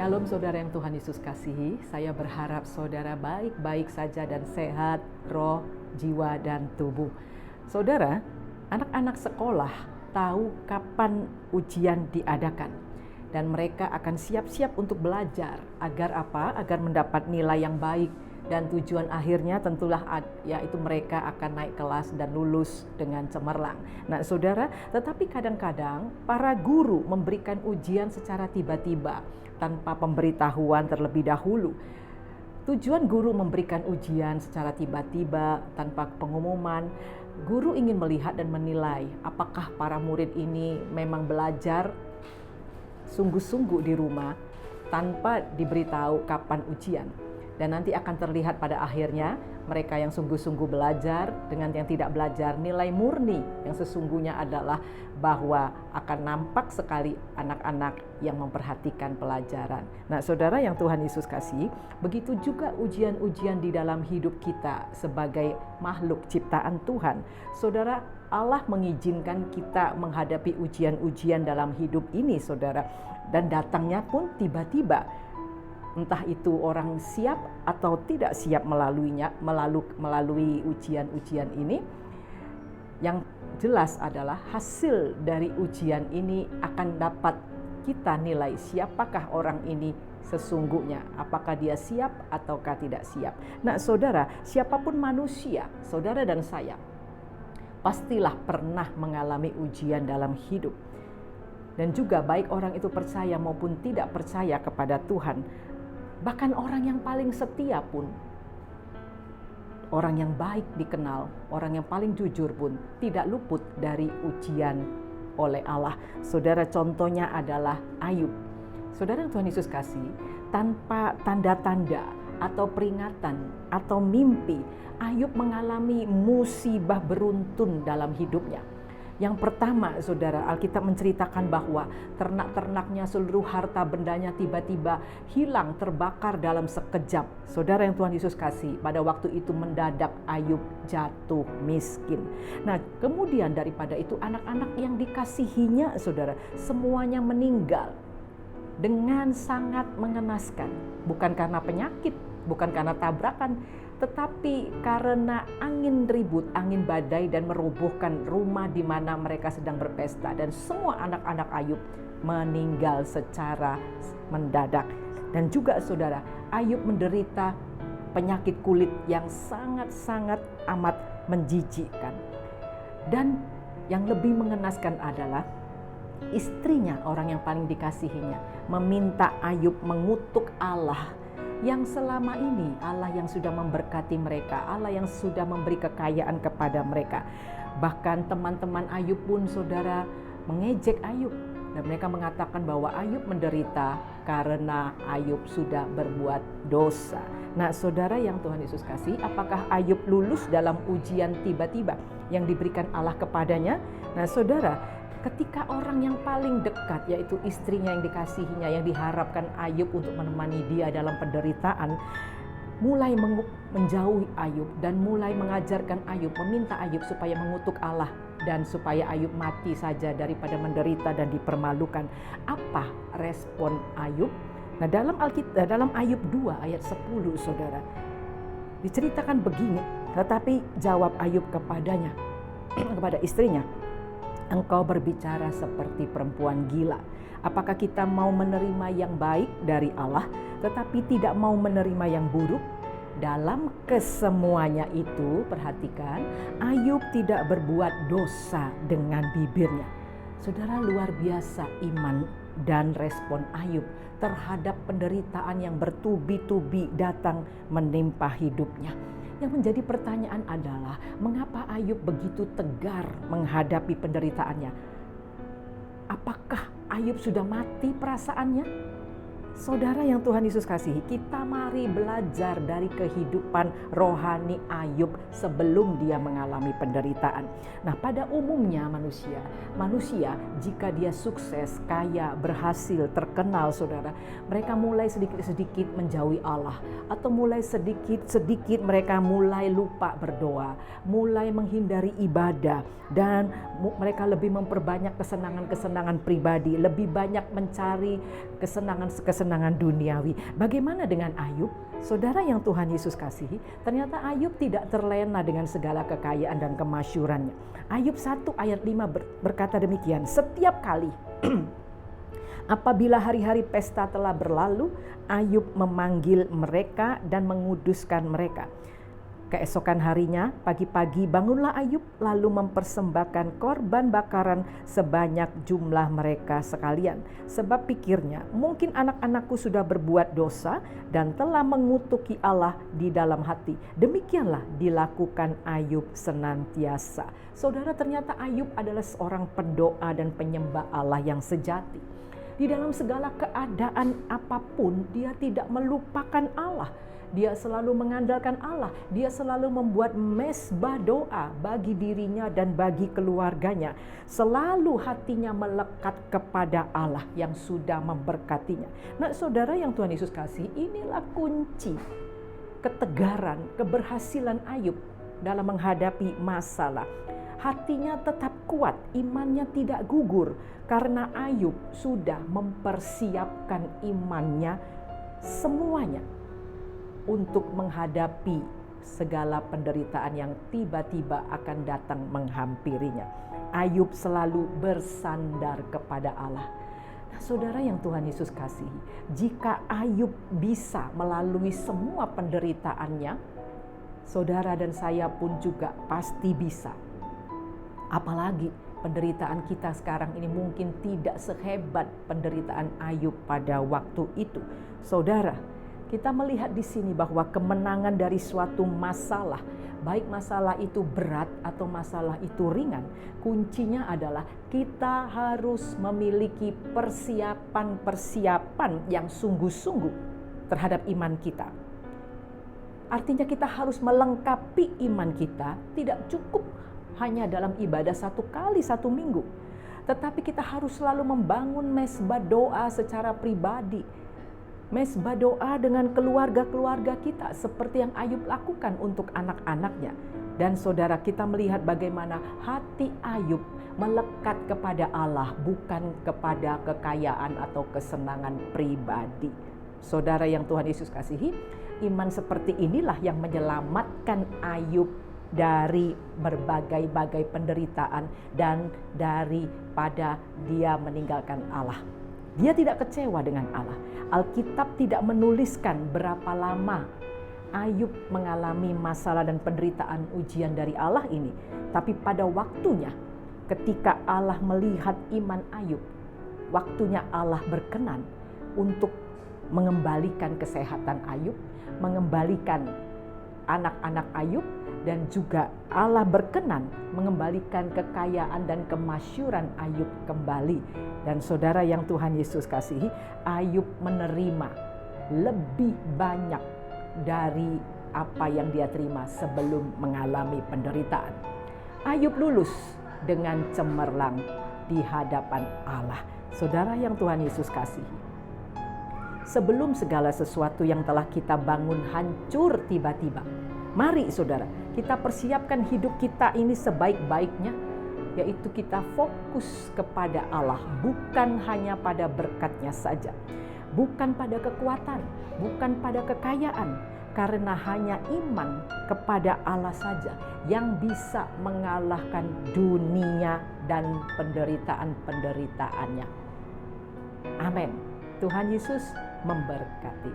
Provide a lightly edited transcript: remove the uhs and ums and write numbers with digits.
Shalom saudara yang Tuhan Yesus kasihi. Saya berharap saudara baik-baik saja dan sehat roh, jiwa, dan tubuh. Saudara, anak-anak sekolah tahu kapan ujian diadakan. Dan mereka akan siap-siap untuk belajar. Agar apa? Agar mendapat nilai yang baik. Dan tujuan akhirnya tentulah yaitu mereka akan naik kelas dan lulus dengan cemerlang. Nah saudara, tetapi kadang-kadang para guru memberikan ujian secara tiba-tiba tanpa pemberitahuan terlebih dahulu. Tujuan guru memberikan ujian secara tiba-tiba tanpa pengumuman. Guru ingin melihat dan menilai apakah para murid ini memang belajar sungguh-sungguh di rumah tanpa diberitahu kapan ujian. Dan nanti akan terlihat pada akhirnya mereka yang sungguh-sungguh belajar dengan yang tidak belajar, nilai murni yang sesungguhnya adalah bahwa akan nampak sekali anak-anak yang memperhatikan pelajaran. Nah saudara yang Tuhan Yesus kasih, begitu juga ujian-ujian di dalam hidup kita sebagai makhluk ciptaan Tuhan. Saudara, Allah mengizinkan kita menghadapi ujian-ujian dalam hidup ini saudara, dan datangnya pun tiba-tiba. Entah itu orang siap atau tidak siap melalui ujian-ujian ini. Yang jelas adalah hasil dari ujian ini akan dapat kita nilai siapakah orang ini sesungguhnya. Apakah dia siap ataukah tidak siap. Nah saudara, siapapun manusia, saudara dan saya, pastilah pernah mengalami ujian dalam hidup. Dan juga baik orang itu percaya maupun tidak percaya kepada Tuhan. Bahkan orang yang paling setia pun, orang yang baik dikenal, orang yang paling jujur pun tidak luput dari ujian oleh Allah. Saudara, contohnya adalah Ayub. Saudara yang Tuhan Yesus kasih, tanpa tanda-tanda atau peringatan atau mimpi, Ayub mengalami musibah beruntun dalam hidupnya. Yang pertama saudara, Alkitab menceritakan bahwa ternak-ternaknya, seluruh harta bendanya tiba-tiba hilang, terbakar dalam sekejap. Saudara yang Tuhan Yesus kasih, pada waktu itu mendadak Ayub jatuh miskin. Nah kemudian daripada itu anak-anak yang dikasihinya saudara, semuanya meninggal dengan sangat mengenaskan. Bukan karena penyakit, bukan karena tabrakan, tetapi karena angin ribut, angin badai dan merobohkan rumah di mana mereka sedang berpesta. Dan semua anak-anak Ayub meninggal secara mendadak. Dan juga saudara, Ayub menderita penyakit kulit yang sangat-sangat amat menjijikkan. Dan yang lebih mengenaskan adalah istrinya, orang yang paling dikasihinya, meminta Ayub mengutuk Allah yang selama ini, Allah yang sudah memberkati mereka, Allah yang sudah memberi kekayaan kepada mereka. Bahkan teman-teman Ayub pun saudara mengejek Ayub, dan mereka mengatakan bahwa Ayub menderita karena Ayub sudah berbuat dosa. Nah saudara yang Tuhan Yesus kasih, apakah Ayub lulus dalam ujian tiba-tiba yang diberikan Allah kepadanya? Nah saudara, ketika orang yang paling dekat, yaitu istrinya yang dikasihinya, yang diharapkan Ayub untuk menemani dia dalam penderitaan, mulai menjauhi Ayub dan mulai mengajarkan Ayub, meminta Ayub supaya mengutuk Allah dan supaya Ayub mati saja daripada menderita dan dipermalukan. Apa respon Ayub? Nah dalam Ayub 2 ayat 10 saudara, diceritakan begini, tetapi jawab Ayub kepadanya, kepada istrinya, engkau berbicara seperti perempuan gila. Apakah kita mau menerima yang baik dari Allah, tetapi tidak mau menerima yang buruk? Dalam kesemuanya itu, perhatikan, Ayub tidak berbuat dosa dengan bibirnya. Saudara, luar biasa iman dan respon Ayub terhadap penderitaan yang bertubi-tubi datang menimpa hidupnya. Yang menjadi pertanyaan adalah, mengapa Ayub begitu tegar menghadapi penderitaannya? Apakah Ayub sudah mati perasaannya? Saudara yang Tuhan Yesus kasihi, kita mari belajar dari kehidupan rohani Ayub sebelum dia mengalami penderitaan. Nah, pada umumnya manusia jika dia sukses, kaya, berhasil, terkenal saudara, mereka mulai sedikit-sedikit menjauhi Allah, atau mulai sedikit-sedikit mereka mulai lupa berdoa, mulai menghindari ibadah, dan mereka lebih memperbanyak kesenangan-kesenangan pribadi, lebih banyak mencari kesenangan kesenangan duniawi. Bagaimana dengan Ayub? Saudara yang Tuhan Yesus kasihi, ternyata Ayub tidak terlena dengan segala kekayaan dan kemasyurannya. Ayub 1 ayat 5 berkata demikian, setiap kali apabila hari-hari pesta telah berlalu, Ayub memanggil mereka dan menguduskan mereka. Keesokan harinya, pagi-pagi bangunlah Ayub lalu mempersembahkan korban bakaran sebanyak jumlah mereka sekalian. Sebab pikirnya, mungkin anak-anakku sudah berbuat dosa dan telah mengutuki Allah di dalam hati. Demikianlah dilakukan Ayub senantiasa. Saudara, ternyata Ayub adalah seorang pendoa dan penyembah Allah yang sejati. Di dalam segala keadaan apapun, dia tidak melupakan Allah. Dia selalu mengandalkan Allah. Dia selalu membuat mezbah doa bagi dirinya dan bagi keluarganya. Selalu hatinya melekat kepada Allah yang sudah memberkatinya. Nah, saudara yang Tuhan Yesus kasih, inilah kunci ketegaran, keberhasilan Ayub dalam menghadapi masalah. Hatinya tetap kuat, imannya tidak gugur, karena Ayub sudah mempersiapkan imannya semuanya untuk menghadapi segala penderitaan yang tiba-tiba akan datang menghampirinya. Ayub selalu bersandar kepada Allah. Nah, saudara yang Tuhan Yesus kasihi, jika Ayub bisa melalui semua penderitaannya, saudara dan saya pun juga pasti bisa. Apalagi penderitaan kita sekarang ini mungkin tidak sehebat penderitaan Ayub pada waktu itu. Saudara, kita melihat di sini bahwa kemenangan dari suatu masalah, baik masalah itu berat atau masalah itu ringan, kuncinya adalah kita harus memiliki persiapan-persiapan yang sungguh-sungguh terhadap iman kita. Artinya kita harus melengkapi iman kita, tidak cukup hanya dalam ibadah 1 kali 1 minggu. Tetapi kita harus selalu membangun mezbah doa secara pribadi. Mezbah doa dengan keluarga-keluarga kita seperti yang Ayub lakukan untuk anak-anaknya. Dan saudara, kita melihat bagaimana hati Ayub melekat kepada Allah, bukan kepada kekayaan atau kesenangan pribadi. Saudara yang Tuhan Yesus kasihi, iman seperti inilah yang menyelamatkan Ayub dari berbagai-bagai penderitaan dan daripada dia meninggalkan Allah. Dia tidak kecewa dengan Allah. Alkitab tidak menuliskan berapa lama Ayub mengalami masalah dan penderitaan ujian dari Allah ini. Tapi pada waktunya, ketika Allah melihat iman Ayub, waktunya Allah berkenan untuk mengembalikan kesehatan Ayub, mengembalikan anak-anak Ayub, dan juga Allah berkenan mengembalikan kekayaan dan kemasyuran Ayub kembali. Dan saudara yang Tuhan Yesus kasihi, Ayub menerima lebih banyak dari apa yang dia terima sebelum mengalami penderitaan. Ayub lulus dengan cemerlang di hadapan Allah. Saudara yang Tuhan Yesus kasihi, sebelum segala sesuatu yang telah kita bangun hancur tiba-tiba, mari saudara, kita persiapkan hidup kita ini sebaik-baiknya, yaitu kita fokus kepada Allah, bukan hanya pada berkat-Nya saja, bukan pada kekuatan, bukan pada kekayaan, karena hanya iman kepada Allah saja yang bisa mengalahkan dunia dan penderitaan-penderitaannya. Amin. Tuhan Yesus memberkati.